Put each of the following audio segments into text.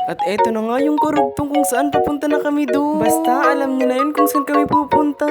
At eto na nga yung karugtong kung saan papunta na kami doon. Basta alam niyo na yun kung saan kami pupunta.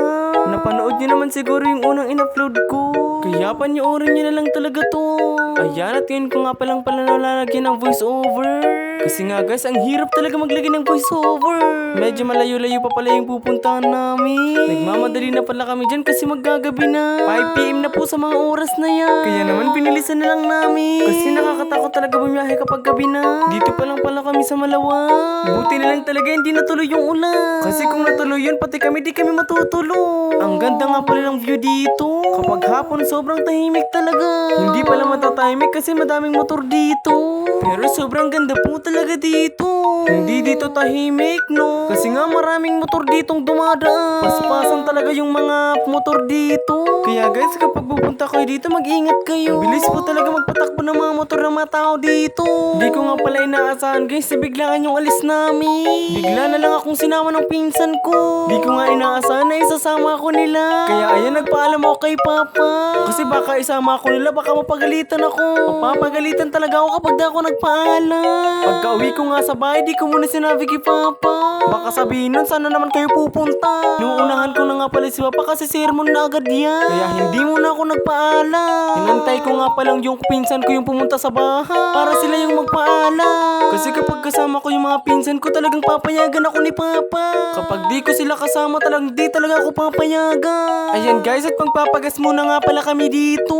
Napanood niyo naman siguro yung unang in-upload ko. Kaya panoorin niyo na lang talaga to. Ayan, at ngayon ko nga palang pala nalalagyan ng voiceover. Kasi nga guys, ang hirap talaga maglagay ng voiceover. Medyo malayo-layo pa pala yung pupuntahan namin. Nagmamadali na pala kami dyan kasi maggagabi na. 5 PM na po sa mga oras na yan. Kaya naman pinilisan na lang namin. Kasi nakakatakot talaga bumiyahe kapag gabi na. Dito pa lang pala kami sa Malawang. Buti na lang talaga hindi natuloy yung ulan. Kasi kung natuloy yun, pati kami di kami matutulog. Ang ganda nga pala ng view dito. Kapag hapon sobrang tahimik talaga. Hindi pala matatahimik kasi madaming motor dito. Pero sobrang ganda po talaga dito. Hindi dito tahimik, no? Kasi nga maraming motor ditong dumadaan. Paspasan talaga yung mga motor dito. Kaya guys, kapag pupunta kayo dito, mag-ingat kayo. Bilis po talaga magpatakbo ng mga motor ng mga tao dito. Di ko nga pala inaasahan guys, na biglaan yung alis namin. Bigla na lang akong sinama ng pinsan ko. Di ko nga inaasahan na isasama ako nila. Kaya ayan, nagpaalam ako kay Papa. Kasi baka isama ako nila, baka mapagalitan ako. Mapapagalitan talaga ako kapag di ako nagpaalam. Pagka uwi ko nga sa bahay, di ko muna sinabi kay Papa. Baka sabihin nun, sana naman kayo pupunta. Nuunahan ko na nga pala si Papa kasi sermon na agad yan. Kaya hindi muna ako nagpaalam. Hinantay ko nga palang yung pinsan ko yung pumunta sa bahay para sila yung magpaalam. Kasi kapag kasama ko yung mga pinsan ko, talagang papayagan ako ni Papa. Kapag di ko sila kasama, talagang di talaga ako papayagan. Ayan guys, at pagpapagas muna nga pala kami dito.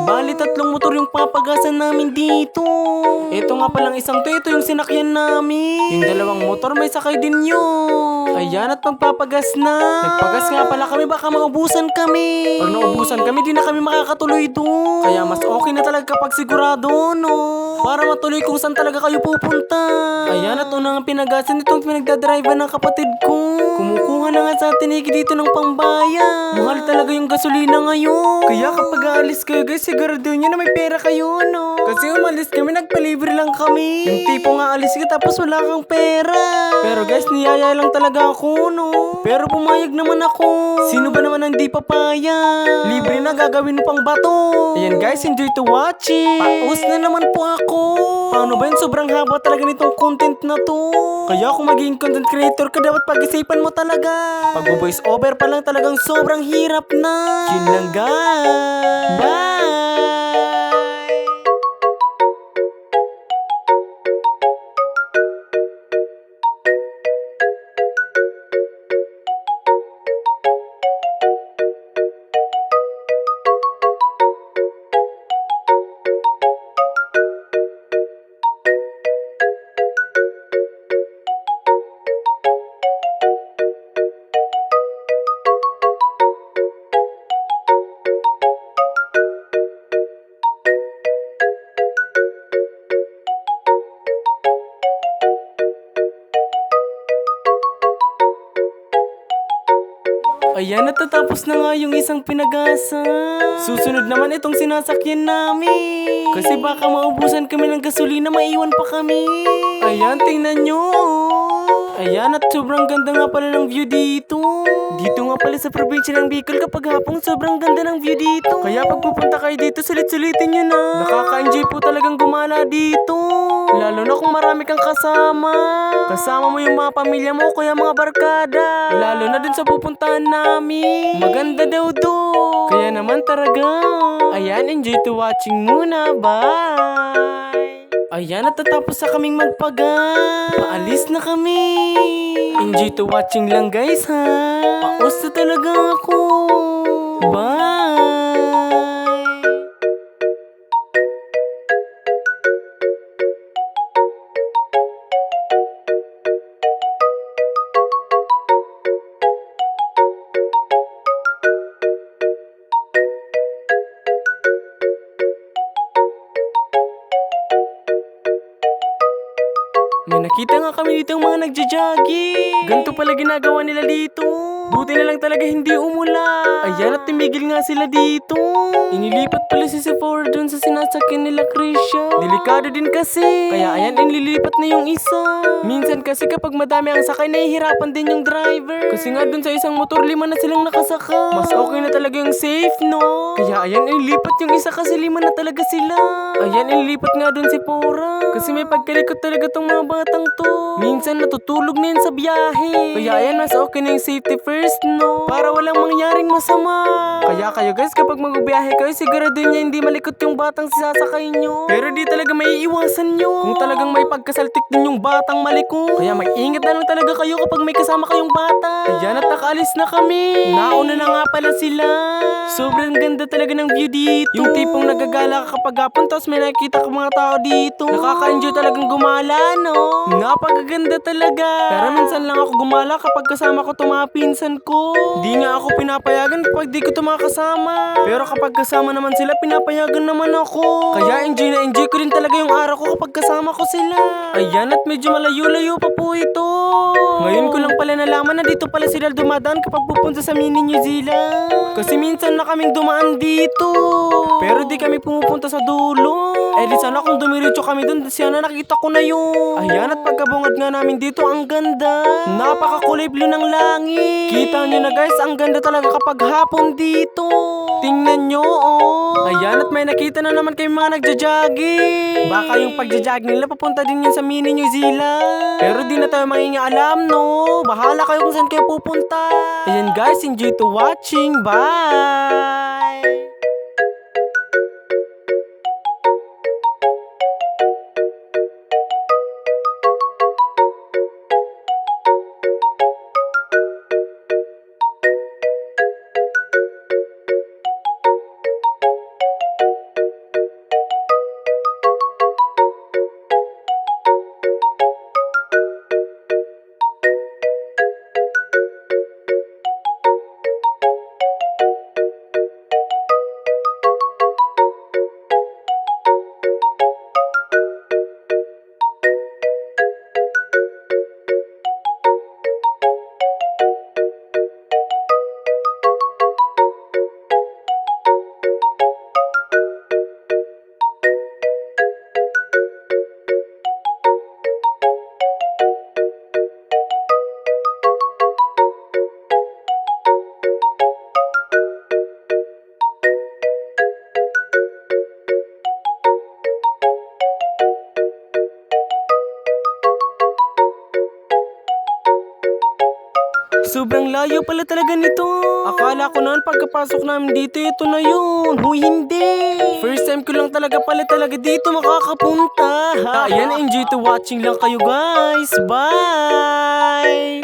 Bali 3 motor yung papagasan namin dito. Ito nga palang isang to, ito yung sinakyan namin. Yung 2 motor may sakay din yun. Ayan, at magpapagas na. Nagpagas nga pala kami, baka maubusan kami. Pag naubusan kami, di na kami makakatuloy doon. Kaya mas okay na talaga kapag sigurado, no? Para matuloy kung saan talaga kayo pupunta. Ayan, at unang pinagasan itong pinagdadrivean ng kapatid ko. Kumukuha na nga sa tinigi dito ng pambayan. Mahal talaga yung gasolina ngayon. Kaya kapag aalis kayo guys, sigurado nyo na may pera kayo, no? Kasi umalis kami, nagpalibre lang kami. Yung tipo nga alis ka tapos wala kang pera. Pero guys, niyaya lang talaga ako, no? Pero pumayag naman ako. Sino ba naman ang di papaya? Libre na, gagawin pang bato. Ayan guys, enjoy to watching. Paus na naman po ako. Paano ba yun? Sobrang haba talaga nitong content na to. Kaya kung magiging content creator ka, dapat pag-isipan mo talaga. Pag-voice over pa lang talagang sobrang hirap na. Yun lang guys. Bye! Ayan, natatapos na nga yung isang pinagasa. Susunod naman itong sinasakyan namin. Kasi baka maubusan kami ng gasolina, maiwan pa kami. Ayan, tingnan nyo. Ayan, at sobrang ganda nga pala ng view dito. Dito nga pala sa probinsya ng Bicol, kapag hapong sobrang ganda ng view dito. Kaya pag pupunta kayo dito, sulit-sulitin nyo na. Nakaka-enjoy po talagang gumala dito. Lalo na kung marami kang kasama. Kasama mo yung mga pamilya mo, kaya mga barkada. Lalo na dun sa pupuntahan namin. Maganda daw doon. Kaya naman talaga. Ayan, enjoy to watching muna. Bye! Ayan, natatapos na kaming magpagas. Paalis na kami. Enjoy to watching lang guys, ha. Paus na talaga ako. Bye! May nakita nga kami dito yung mga nagja-jogging. Ganito pala ginagawa nila dito. Buti na lang talaga hindi umulan. Ayan at tumigil nga sila dito. Inilipat pala si Sephora dun sa sinasakyan nila Krisha. Delikado din kasi. Kaya ayan inililipat na yung isa. Minsan kasi kapag madami ang sakay nahihirapan din yung driver. Kasi nga dun sa isang motor 5 na silang nakasaka. Mas okay na talaga yung safe no. Kaya ayan inilipat yung isa kasi 5 na talaga sila. Ayan inilipat nga dun si Sephora. Kasi may pagkalikot talaga tong mga batang to. Minsan natutulog na yun sa biyahe. Kaya ayan mas okay na yung safety first no. Para walang mangyaring masama. Kaya kayo guys kapag magbibiyahe kayo siguraduhin niya hindi malikot yung batang sasakay nyo. Pero di talaga may iiwasan nyo. Kung talagang may pagkasaltik din yung batang malikot. Kaya mag-ingat na lang talaga kayo kapag may kasama kayong bata. Ayan at nakaalis na kami. Nauna na nga pala sila. Sobrang ganda talaga ng view dito. Yung tipong nagagala ka kapag hapon tapos may nakikita ka mga tao dito. Nakaka-enjoy talagang gumala no. Napakaganda talaga. Pero minsan lang ako gumala kapag kasama ko itong mga pinsan ko. Di nga ako pinapayagan kapag di ko ito makasama. Pero kapag kasama naman sila pinapayagan naman ako. Kaya enjoy na enjoy ko din talaga yung araw ko kapag kasama ko sila. Ayan at medyo malayo-layo pa po ito. Ngayon ko lang pala nalaman na dito pala sila dumadaan kapag pupunta sa mini New Zealand. Kasi minsan na kaming dumaan dito. Pero di kami pumupunta sa dulo. Eh di sana kung dumiretso kami dun, sana nakita ko na yun. Ayan at pagkabungad nga namin dito, ang ganda. Napakakulay blue ng langit. Kita nyo na guys, ang ganda talaga kapag hapon dito. Tingnan nyo oh. Ayan at may nakita na naman kayong mga nagja-jogging. Baka yung pagja-jogging nila papunta din yan sa mini New Zealand. Pero di na tayo mangingialam no. Bahala kayo kung saan kayo pupunta. Ayan guys, enjoy to watching. Bye! Sobrang layo pala talaga nito. Akala ko noon pagkapasok namin dito, ito na yun. Huy, hindi. First time ko lang talaga dito makakapunta. Ayan, enjoy to watching lang kayo guys. Bye!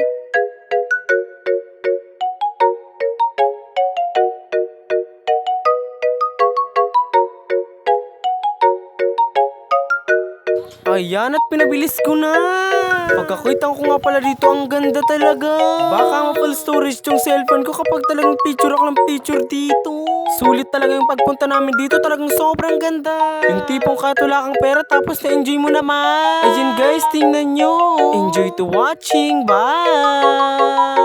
Ayan at pinabilis ko na. Pagkakita ko nga pala dito, ang ganda talaga. Baka ma-full storage yung cellphone ko kapag talagang picture ako ng picture dito. Sulit talaga yung pagpunta namin dito, talagang sobrang ganda. Yung tipong kahit wala kang pera tapos na-enjoy mo naman. Ayan guys, tingnan nyo. Enjoy to watching. Bye!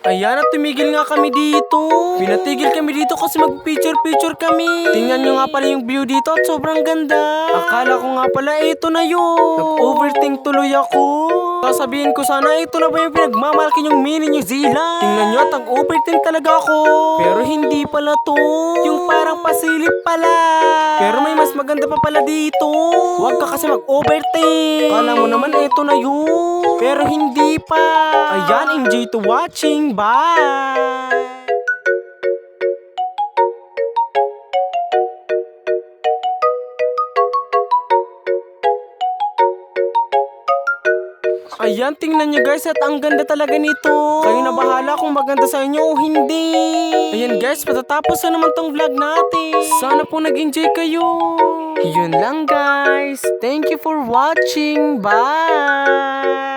Ayan at tumigil nga kami dito. Pinatigil kami dito kasi mag-picture-picture kami. Tingnan nyo nga pala yung view dito at sobrang ganda. Akala ko nga pala ito na yun. Nag-overthink tuloy ako. Sasabihin ko sana ito na ba yung pinagmamalaki yung mini New Zealand. Tingnan nyo at nag-overthink talaga ako. Pero hindi pala to. Yung parang pasilip pala. Pero may mas maganda pa pala dito. Huwag ka kasi mag-overthink. Kala mo naman ito na yun. Pero hindi pa. Ayan, enjoy to watching. Bye! Ayan, tingnan nyo guys at ang ganda talaga nito. Kayo na bahala kung maganda sa inyo o hindi. Ayan guys, patatapos na naman tong vlog natin. Sana po nag-enjoy kayo. Yun lang guys. Thank you for watching. Bye!